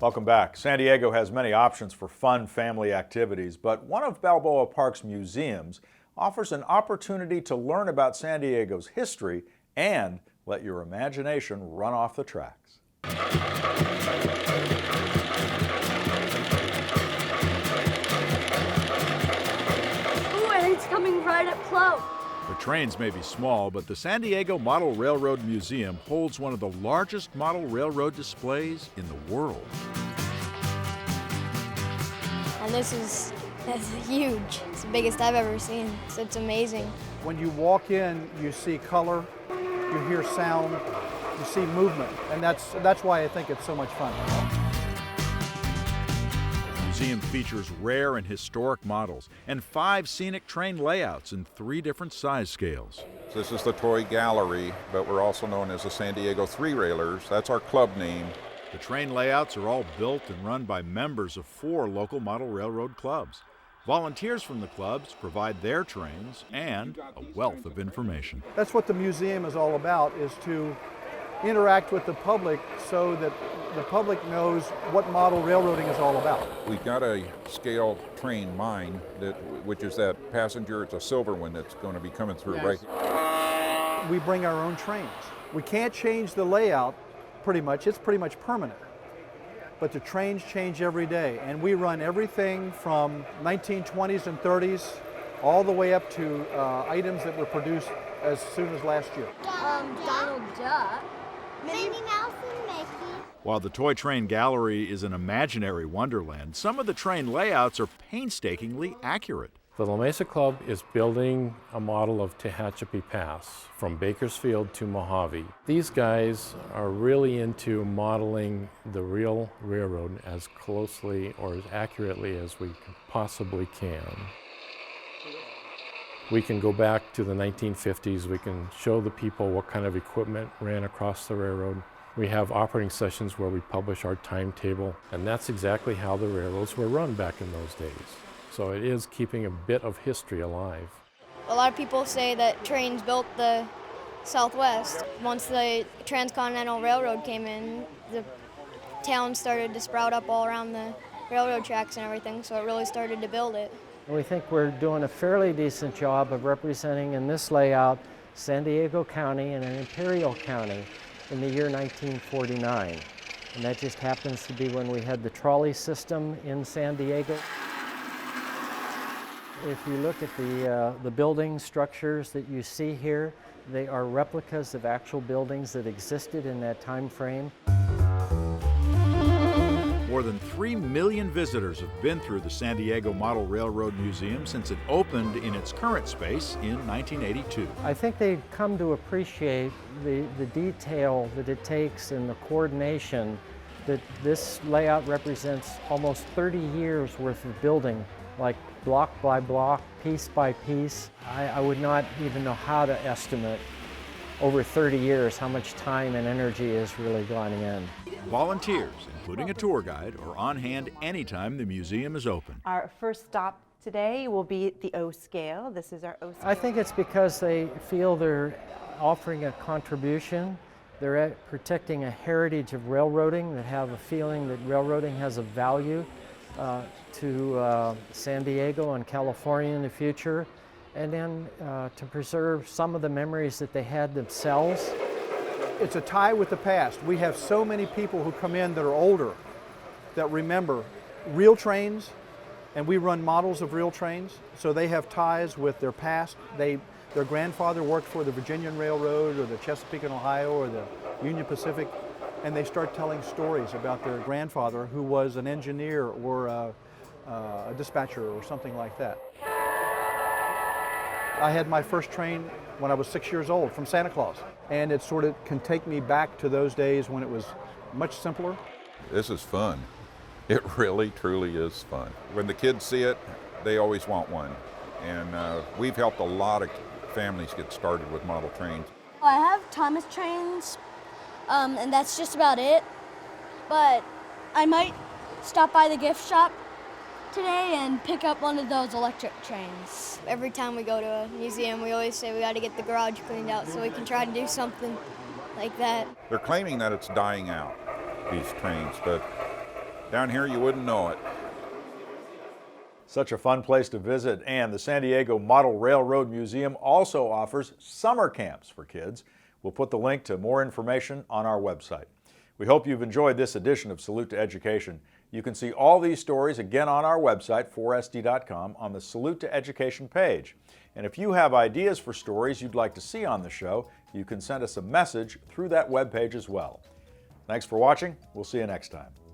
Welcome back. San Diego has many options for fun family activities, but one of Balboa Park's museums offers an opportunity to learn about San Diego's history and let your imagination run off the tracks. Ooh, and it's coming right up close. The trains may be small, but the San Diego Model Railroad Museum holds one of the largest model railroad displays in the world. And that's huge. It's the biggest I've ever seen. So it's amazing. When you walk in, you see color, you hear sound, you see movement, and that's why I think it's so much fun. The museum features rare and historic models and 5 scenic train layouts in 3 different size scales. This is the toy gallery, but we're also known as the San Diego Three Railers. That's our club name. The train layouts are all built and run by members of 4 local model railroad clubs. Volunteers from the clubs provide their trains and a wealth of information. That's what the museum is all about, is to interact with the public so that the public knows what model railroading is all about. We've got a scale train mine, which is that passenger, it's a silver one that's going to be coming through right here. We bring our own trains. We can't change the layout pretty much, it's pretty much permanent. But the trains change every day, and we run everything from 1920s and 30s all the way up to items that were produced as soon as last year. Donald Duck. Minnie Mouse and Mickey. While the toy train gallery is an imaginary wonderland, some of the train layouts are painstakingly accurate. The La Mesa Club is building a model of Tehachapi Pass from Bakersfield to Mojave. These guys are really into modeling the real railroad as closely or as accurately as we possibly can. We can go back to the 1950s. We can show the people what kind of equipment ran across the railroad. We have operating sessions where we publish our timetable, and that's exactly how the railroads were run back in those days. So it is keeping a bit of history alive. A lot of people say that trains built the Southwest. Once the Transcontinental Railroad came in, the town started to sprout up all around the railroad tracks and everything, so it really started to build it. We think we're doing a fairly decent job of representing in this layout San Diego County and an Imperial County in the year 1949. And that just happens to be when we had the trolley system in San Diego. If you look at the building structures that you see here, they are replicas of actual buildings that existed in that time frame. More than 3 million visitors have been through the San Diego Model Railroad Museum since it opened in its current space in 1982. I think they've come to appreciate the detail that it takes and the coordination that this layout represents almost 30 years worth of building, like block by block, piece by piece. I would not even know how to estimate over 30 years how much time and energy has really gone in. Volunteers, including a tour guide, are on hand anytime the museum is open. Our first stop today will be at the O scale. This is our O scale. I think it's because they feel they're offering a contribution. They're protecting a heritage of railroading, that have a feeling that railroading has a value to San Diego and California in the future, and then to preserve some of the memories that they had themselves. It's a tie with the past. We have so many people who come in that are older that remember real trains, and we run models of real trains, so they have ties with their past. Their grandfather worked for the Virginian Railroad or the Chesapeake and Ohio or the Union Pacific, and they start telling stories about their grandfather who was an engineer or a dispatcher or something like that. I had my first train when I was 6 years old from Santa Claus, and it sort of can take me back to those days when it was much simpler. This is fun. It really, truly is fun. When the kids see it, they always want one. And we've helped a lot of families get started with model trains. I have Thomas trains, and that's just about it. But I might stop by the gift shop today and pick up one of those electric trains. Every time we go to a museum, we always say we got to get the garage cleaned out so we can try to do something like that. They're claiming that it's dying out, these trains, but Down here you wouldn't know it. Such a fun place to visit, and the San Diego Model Railroad Museum also offers summer camps for kids. We'll put the link to more information on our website. We hope you've enjoyed this edition of Salute to Education. You can see all these stories again on our website, 4sd.com, on the Salute to Education page. And if you have ideas for stories you'd like to see on the show, you can send us a message through that webpage as well. Thanks for watching. We'll see you next time.